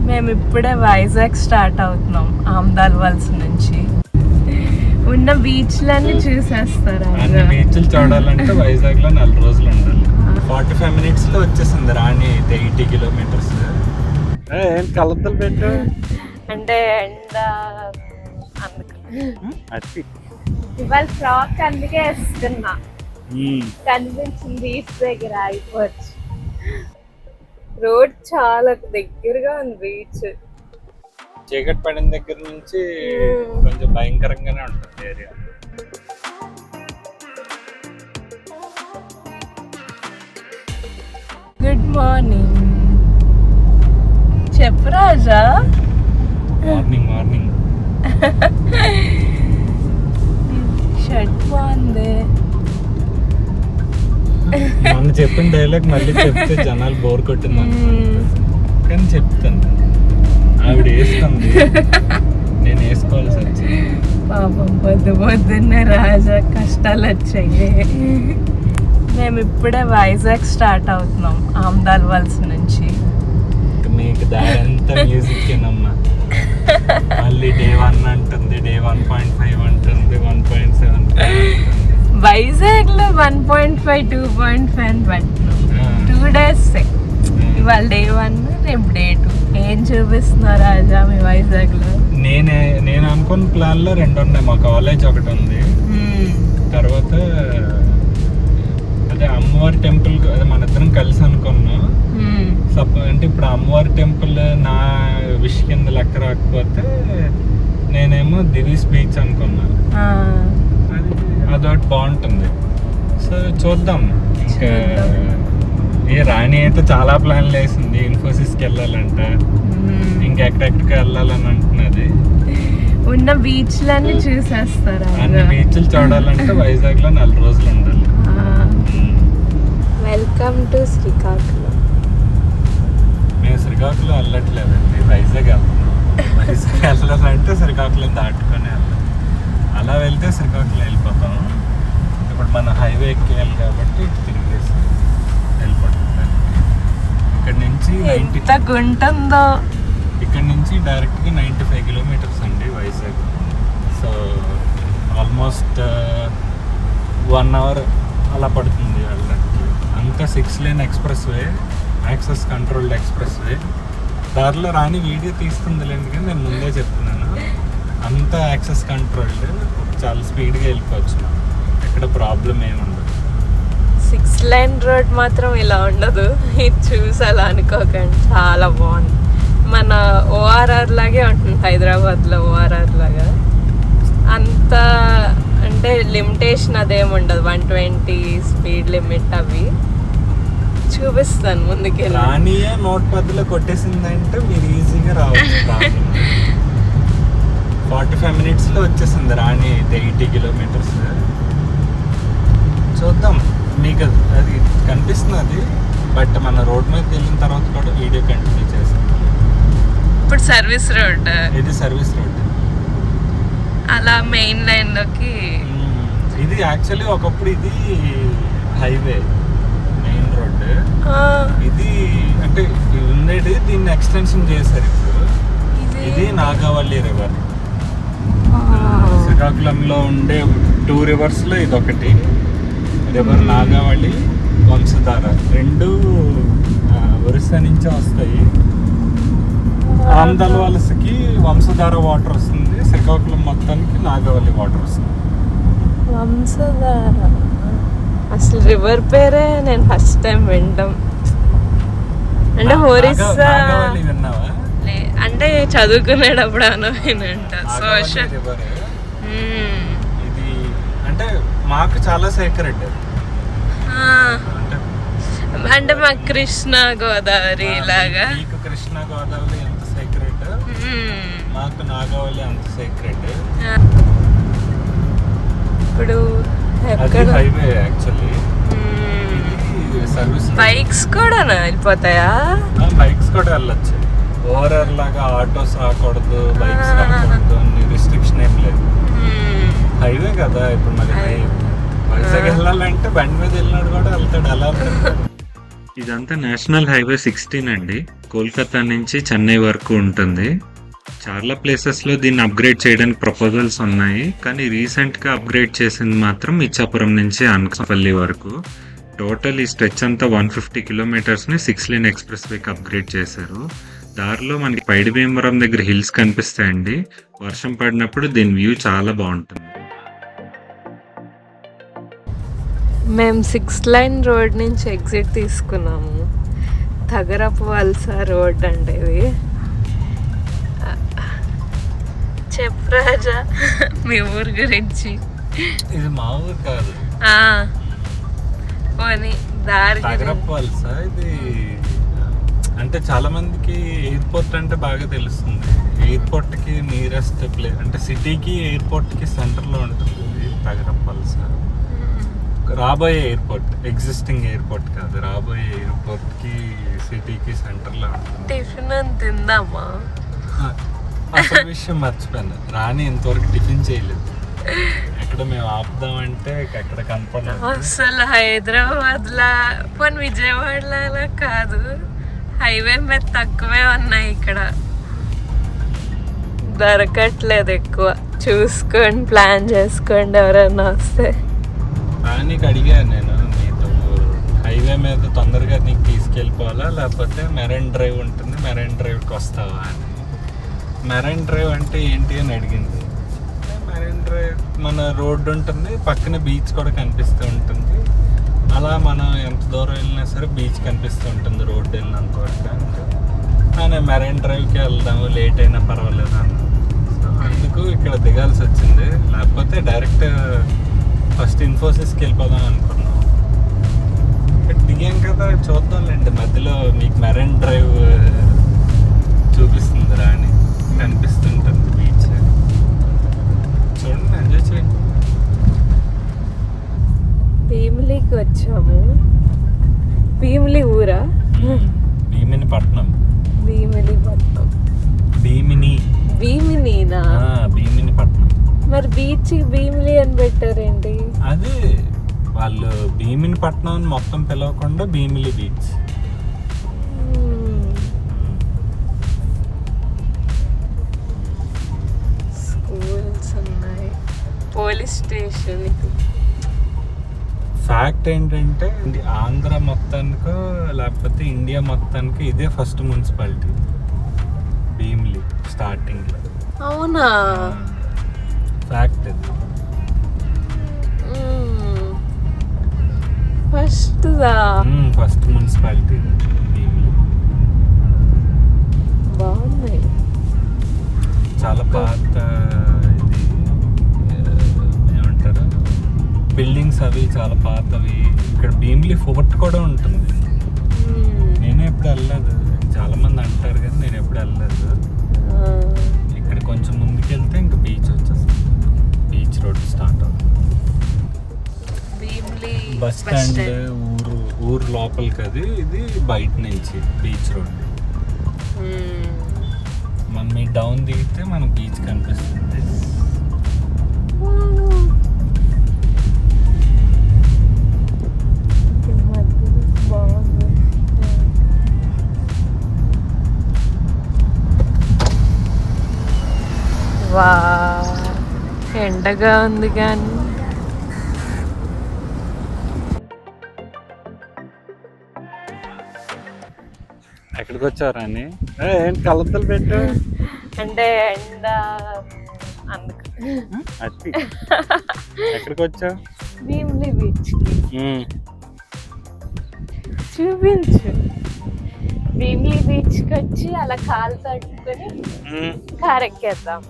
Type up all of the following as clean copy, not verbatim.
మేము ఇప్పుడే వైజాగ్ స్టార్ట్ అవుతున్నాం ఆమ్దాల్ వలస నుంచి. ఉన్న బీచ్లన్నీ చూసేస్తారు. అన్ని బీచ్లు చూడాలంటే వైజాగ్ లో 4 రోజులు ఉండాలి. 45 minutes లో వచ్చేసింది రాణి అయితే 80 kilometers. ఏం కలతలు పెట్టు అంటే ఎండ ఇవాళ ఫ్రాక్ అందుకే వేస్తున్నా. కనిపించింది బీచ్ దగ్గర అయిపోవచ్చు. రోడ్ చాలా దగ్గరగా ఉంది బీచ్. చీకటి పడిన దగ్గర నుంచి కొంచెం భయంకరంగానే ఉంటుంది ఏరియా. Good morning. చెప్పు రాజా. మార్నింగ్ షర్ట్ బాగుంది. మొన్న చెప్పిన డైలాగ్ మళ్ళీ చెప్తే జనాలు బోర్ కొట్టింది కానీ చెప్తాను. ఆవిడ వేస్తుంది, నేను వేసుకోవాల్సి వచ్చింది. పాపం పొద్దున్నే రాజా కష్టాలు వచ్చాయి. మేము ఇప్పుడే వైజాగ్ స్టార్ట్ అవుతున్నాం ఆమ్దాల్ వలస నుంచి. మీకు దారి అంతా మ్యూజిక్ ఏనమ్మా. మళ్ళీ డే 1 అంటుంది, డే 1.5 అంటుంది, 1.7. వైజాగ్ లో 1.5 2.5 అని పెట్టినాం. 2 days. ఇవాళ డే 1, రేపు డే 2. ఏం చూపిస్తున్నారు రాజా మీ వైజాగ్ లో? నేను అనుకున్న ప్లాన్ లో 2 ఉన్నాయి. మా కాలేజ్ ఒకటి ఉంది, తర్వాత అదే అమ్మవారి టెంపుల్. అదే మన ఇద్దరం కలిసి అనుకున్నాం. అంటే ఇప్పుడు అమ్మవారి టెంపుల్ నా విష్ కింద లెక్క రాకపోతే నేనేమో దివీస్ బీచ్ అనుకున్నా. అదొకటి బాగుంటుంది. సో చూద్దాం. ఇంకా ఏ రాణి అయితే చాలా ప్లాన్లు వేసింది. ఇన్ఫోసిస్కి వెళ్ళాలంట, ఇంకెక్కడెక్కడికి వెళ్ళాలని అంటున్నది. ఉన్న బీచ్లన్నీ చూసేస్తారు. అన్ని బీచ్లు చూడాలంటే వైజాగ్ లో 4 రోజులు ఉండాలి. Welcome to Srikakulam. మేము శ్రీకాకుళం వెళ్ళట్లేదండి, వైజాగ్ వెళ్తున్నాం. వైజాగ్ వెళ్ళాలంటే శ్రీకాకుళం దాటుకొని వెళ్ళాలి. అలా వెళ్తే శ్రీకాకుళం వెళ్ళిపోతాం. ఇప్పుడు మన హైవే ఎక్కేయాలి కాబట్టి తిరిగేసి వెళ్ళిపోతాం. ఇక్కడ నుంచి ఎంత గుంటుందో. ఇక్కడ నుంచి డైరెక్ట్గా 95 kilometers అండి వైజాగ్. సో ఆల్మోస్ట్ 1 hour అలా పడుతుంది వెళ్ళడానికి. అంతా 6 lane express way, access controlled express way. దారిలో రాని వీడియో తీస్తుందిలేండి, కానీ నేను ముందే చెప్తున్నాను, అంతా యాక్సెస్ కంట్రోల్డ్. చాలా స్పీడ్గా వెళ్ళిపోవచ్చు, ఎక్కడ ప్రాబ్లం ఏమి ఉండదు. 6 lane రోడ్ మాత్రం ఇలా ఉండదు. ఇది చూసి అలా అనుకోకండి, చాలా బాగుంది. మన ఓఆర్ఆర్ లాగే ఉంటుంది, హైదరాబాద్లో ఓఆర్ఆర్ లాగా. అంత అంటే లిమిటేషన్ అదేమి ఉండదు, 120 స్పీడ్ లిమిట్. అవి చూపిస్తాను ముందుకి. రానియే 110లో కొట్టేసిందంటే మీరు ఈజీగా రావచ్చు. 45 minutes లో వచ్చేసింది రాణి అయితే 80 kilometers. చూద్దాం, మీకు అది కనిపిస్తున్నది. బట్ మన రోడ్ మీదకి వెళ్ళిన తర్వాత కూడా వీడియో కంటిన్యూ చేస్తాం. ఇప్పుడు సర్వీస్ రోడ్, ఇది సర్వీస్ రోడ్. అలా మెయిన్ లైన్ లోకి. ఇది యాక్చువల్లీ ఒకప్పుడు ఇది హైవే, మెయిన్ రోడ్. ఇది అంటే ఉండేది, దీన్ని ఎక్స్టెన్షన్ చేశారు ఇప్పుడు. ఇది నాగావళి రివర్. శ్రీకాకుళంలో ఉండే 2 rivers లో ఇది ఒకటి రివర్. నాగావళి, వంశధార, 2 ఒరిస్సా నుంచే వస్తాయి. ఆమ్దాల్ వలసకి వంశధార వాటర్ వస్తుంది, శ్రీకాకుళం మొత్తానికి నాగావళి వాటర్ వస్తుంది. వంశధార అసలు రివర్ పేరే నేను ఫస్ట్ టైం వింటాం. అంటే ఒరిస్సా విన్నావా? అంటే చదువుకునేటప్పుడు అనువినంట. సోషల్ ఇది అంటే మాకు చాలా సేక్రెడ్. అంటే మాకు కృష్ణ గోదావరి లాగా. మీకు కృష్ణ గోదావరి ఎంత సేక్రెడ్, మాకు నాగావళి అంత సేక్రెడ్. ఇప్పుడు హైవే యాక్చువల్లీ. సర్వీస్ బైక్స్ కూడా వెళ్ళిపోతాయా? బైక్స్ కూడా వెళ్ళొచ్చు. ఓవర్ లాగా ఆటోస్ రాకూడదు, బైక్స్ రాకూడదు అని రిస్ట్రిక్షన్ ఏం లేదు. హైవే కదా ఇప్పుడు. మరి వైజాగ్ వెళ్ళాలంటే బండి మీద వెళ్ళినాడు కూడా వెళ్తాడు. అలా ఇదంతా నేషనల్ హైవే 16 అండి. కోల్కతా నుంచి చెన్నై వరకు ఉంటుంది. చాలా ప్లేసెస్లో దీన్ని అప్గ్రేడ్ చేయడానికి ప్రపోజల్స్ ఉన్నాయి, కానీ రీసెంట్గా అప్గ్రేడ్ చేసింది మాత్రం ఇచ్చాపురం నుంచి అనకాపల్లి వరకు. టోటల్ ఈ స్ట్రెచ్ అంతా 150 కిలోమీటర్స్ని 6 లేన్ ఎక్స్ప్రెస్ వేకి అప్గ్రేడ్ చేశారు. దారిలో మనకి పైడి భీమవరం దగ్గర హిల్స్ కనిపిస్తాయండి. వర్షం పడినప్పుడు దీని వ్యూ చాలా బాగుంటుంది. మేము 6 లైన్ రోడ్ నుంచి ఎగ్జిట్ తీసుకున్నాము. తగరపు వలస రోడ్ అంటే ఇది. చెప్పు రాజా మీ ఊరు గురించి. ఇది మా ఊరు కాదు, పోనీ దారి తగరపల్స. ఇది అంటే చాలా మందికి ఎయిర్పోర్ట్ అంటే బాగా తెలుస్తుంది. ఎయిర్పోర్ట్ కి నియరెస్ట్ ప్లేస్ అంటే సిటీకి ఎయిర్పోర్ట్ కి సెంటర్ లో ఉంటుంది తగరపల్స. రాబోయే ఎయిర్పోర్ట్, ఎగ్జిస్టింగ్ ఎయిర్పోర్ట్ కాదు, రాబోయే ఎయిర్పోర్ట్ కి సిటీకి సెంటర్ లో ఉంటుంది. టిఫిన్ అని తిందామా? అసలు విషయం మర్చిపోయాను, రాని ఇంతవరకు టిఫిన్ చేయలేదు. ఎక్కడ మేము ఆపుదామంటే ఎక్కడ కనపడలేదు. అసలు హైదరాబాద్ లా పోనీ విజయవాడలా కాదు, హైవే మీద తక్కువే ఉన్నాయి ఇక్కడ. దొరకట్లేదు ఎక్కువ. చూసుకోండి, ప్లాన్ చేసుకోండి ఎవరైనా వస్తే. నీకు అడిగాను నేను, నీతో హైవే మీద తొందరగా నీకు తీసుకెళ్ళిపోవాలా లేకపోతే మెరైన్ డ్రైవ్ ఉంటుంది, మెరైన్ డ్రైవ్కి వస్తావా అని. మెరైన్ డ్రైవ్ అంటే ఏంటి అని అడిగింది. మెరైన్ డ్రైవ్ మన రోడ్డు ఉంటుంది, పక్కన బీచ్ కూడా కనిపిస్తూ ఉంటుంది. అలా మనం ఎంత దూరం వెళ్ళినా సరే బీచ్ కనిపిస్తూ ఉంటుంది రోడ్డు వెళ్ళినంత వరకు. అంటే మెరైన్ డ్రైవ్కి వెళ్దాము, లేట్ అయినా పర్వాలేదు అన్నాను. సో అందుకు ఇక్కడ దిగాల్సి వచ్చింది. లేకపోతే డైరెక్ట్ ఫస్ట్ ఇన్ఫోసిస్కి వెళ్ళిపోదాం అనుకున్నాం. ఇక్కడ దిగాం కదా, చూద్దాంలేండి. మధ్యలో మీకు మెరైన్ డ్రైవ్ చూపిస్తుంది రాని, కనిపిస్తుంటుంది బీచ్. చూడండి, ఎంజాయ్ చేయండి. భీమిలికి వచ్చాము. భీమిలి ఊరా? భీమిని పట్నం. భీమిలి పట్నం. భీమినినా? భీమిని పట్నం. మరి బీచ్ భీమిలి అని పెట్టారేంటి? అదే వాళ్ళు భీమిని పట్నం అని మొత్తం పిలవకుండా భీమిలి బీచ్. స్కూల్స్ ఉన్నాయి, పోలీస్ స్టేషన్. ఫ్యాక్ట్ ఏంటంటే ఆంధ్ర మొత్తానికో లేకపోతే ఇండియా మొత్తానికి ఇదే ఫస్ట్ మున్సిపాలిటీ భీమిలి స్టార్టింగ్లో. అవునా? ఫ్యాక్ట్ ఇది. First municipality Bheemili. బాగున్నాయి. చాలా పాత ఇది ఏమంటారు, బిల్డింగ్స్ అవి చాలా పాతవి. ఇక్కడ భీమిలి ఫోర్ట్ కూడా ఉంటుంది. నేనే ఎప్పుడు వెళ్ళలేదు, చాలా మంది అంటారు కానీ నేను ఎప్పుడు వెళ్ళలేదు. ఇక్కడ కొంచెం ముందుకెళ్తే ఇంకా బీచ్ వచ్చేస్తుంది. బీచ్ రోడ్ స్టార్ట్ అవుతుంది. బస్ స్టాండ్ ఊరు లోపలికి, అది ఇది బయట నుంచి బీచ్ రోడ్. మనం ఈ డౌన్ దిగితే మనకు బీచ్ కనిపిస్తుంది. వా, ఎండగా ఉంది కానీ ఎక్కడికి వచ్చారని ఏంటి కలతలు పెట్టు అంటే ఎండ అందుకు. ఎక్కడికి వచ్చావు? భీమిలి బీచ్. చూపించు. భీమిలి బీచ్కి వచ్చి అలా కాలు తట్టుకొని కారెక్కేద్దాం.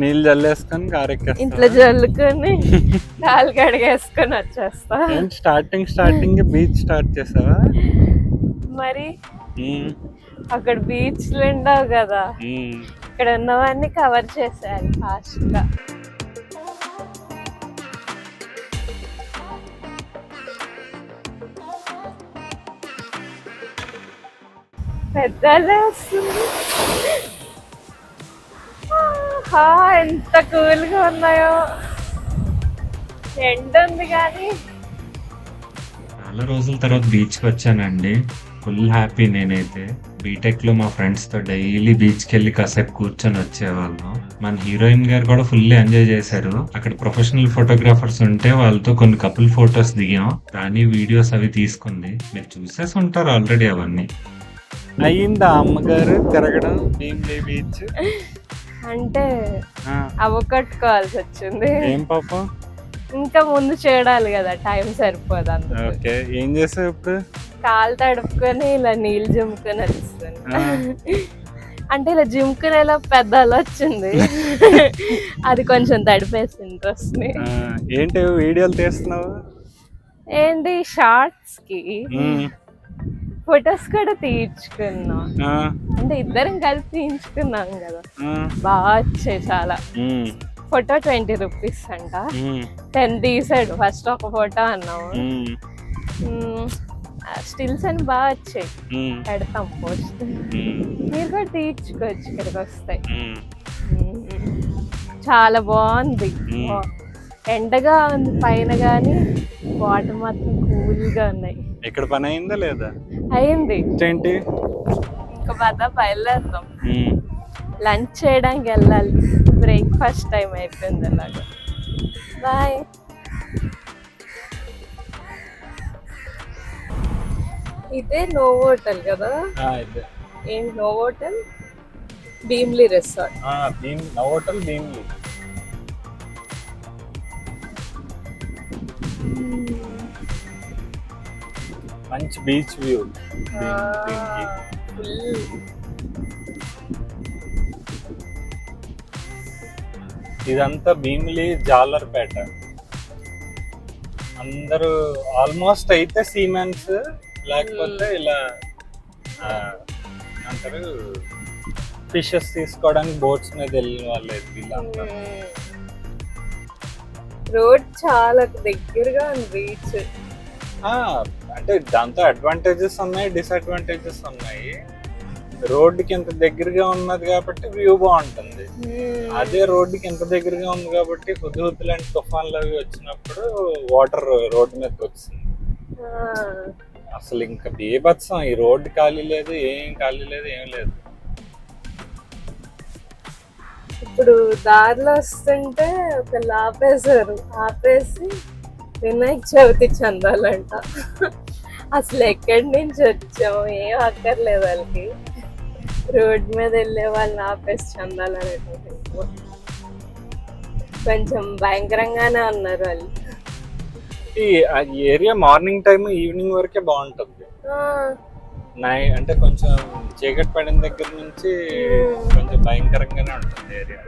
నీళ్ళు జల్లేసుకొని కారెక్కేస్తా. ఇంట్లో జల్లుకొని కాలు కడిగేసుకొని వచ్చేస్తా. స్టార్టింగ్ బీచ్ స్టార్ట్ చేసావా? మరి అక్కడ బీచ్లు ఉండవు కదా, ఇక్కడ ఉన్నవన్నీ కవర్ చేసేయాలి ఫాస్ట్ గా. పెద్దలే వస్తుంది. ఎంత కూల్గా ఉన్నాయో. ఎండ ఉంది కానీ చాలా రోజుల తర్వాత బీచ్కి వచ్చానండి. ఫుల్ హ్యాపీ నేనైతే. బీటెక్ లో మా ఫ్రెండ్స్ తో డైలీ బీచ్కి వెళ్ళి కాసేపు కూర్చొని వచ్చేవాళ్ళం. మన హీరోయిన్ గారు కూడా ఫుల్ ఎంజాయ్ చేశారు. అక్కడ ప్రొఫెషనల్ ఫోటోగ్రాఫర్స్ ఉంటే వాళ్ళతో కొన్ని కపుల్ ఫొటోస్ దిగాం. రాణి వీడియోస్ అవి తీసుకుంది. మీరు చూసేసి ఉంటారు ఆల్రెడీ అవన్నీ. అయ్యిందా అమ్మగారు తిరగడం భీమిలి బీచ్? అంటే అవకట్టుకోవాల్సి వచ్చింది. ఏం పాపం? ఇంకా ముందు చేయడాలి కదా, టైం సరిపోదు అందుకు. ఓకే, ఏం చేసావు ఇప్పుడు? కాలు తడుపుకొని ఇలా నీళ్ళు జిమ్ముకొని వస్తుంది. అంటే ఇలా జిమ్కునేలా పెద్ద అలా వచ్చింది. అది కొంచెం తడిపేసి ఇంట్రెస్ట్ ని. ఏంటి వీడియోలు తీస్తున్నావు? ఏంటి షార్ట్స్ కి ఫొటోస్ కూడా తీయించుకున్నాం. అంటే ఇద్దరం కలిసి తీయించుకున్నాం కదా, బాగా వచ్చాయి చాలా. ఫోటో 20 రూపీస్ అంట. 10 తీసాడు. ఫస్ట్ ఒక ఫోటో అన్నాము. స్టిల్స్ అని బాగా వచ్చాయి. పెడతాం పోస్ట్. మీరు కూడా తీర్చుకోవచ్చు, ఇక్కడికి వస్తాయి. చాలా బాగుంది. ఎండగా ఉంది పైన, కానీ వాటర్ మాత్రం కూల్గా ఉన్నాయి. ఇక్కడ పని అయిందా లేదా? అయింది. ఏంటి ఇంకా బాగా బయలుదేరుతాం. లంచ్ చేయడానికి వెళ్ళాలి. బ్రేక్ఫాస్ట్ టైం అయిపోయింది. అలాగా బాయ్. ఇదే నోవోటల్ కదా? ఏంటి Novotel? Bheemili resort. Novotel Bheemili. మంచి బీచ్ వ్యూ. ఇదంతా భీమిలి జాలర్పేట. అందరూ ఆల్మోస్ట్ అయితే సీమెన్స్, లేకపోతే ఇలా అంటారు ఫిషెస్ తీసుకోవడానికి బోట్స్ మీద వెళ్ళిన వాళ్ళే వీళ్ళంతా. రోడ్ చాలా దగ్గరగా ఉంది బీచ్. అంటే దాంతో అడ్వాంటేజెస్ ఉన్నాయి, డిసడ్వాంటేజెస్ ఉన్నాయి. రోడ్డుకి ఇంత దగ్గరగా ఉన్నది కాబట్టి వ్యూ బాగుంటుంది. అదే రోడ్డుకి ఇంత దగ్గరగా ఉంది కాబట్టి హుద్హుద్ లాంటి తుఫాన్లు అవి వచ్చినప్పుడు వాటర్ రోడ్డు మీదకి వచ్చింది. అసలు ఇంకా బీభత్సం. ఈ రోడ్డు ఖాళీ లేదు, ఏం ఖాళీ లేదు, ఏం లేదు. ఇప్పుడు దారిలో వస్తుంటే ఒక ఆపేశారు. ఆపేసి వినాయక చవితి చందాలంట. అసలు ఎక్కడి నుంచి వచ్చాము, ఏం అక్కర్లేదు వాళ్ళకి. రోడ్ మీద వెళ్ళే వాళ్ళని ఆపేసి చందాలు అనేటువంటి కొంచెం భయంకరంగానే ఉన్నారు వాళ్ళు. ఈ ఏరియా మార్నింగ్ టైం ఈవినింగ్ వరకే బాగుంటుంది. అంటే కొంచెం చీకటి పడిన దగ్గర నుంచి కొంచెం భయంకరంగానే ఉంటుంది ఏరియా.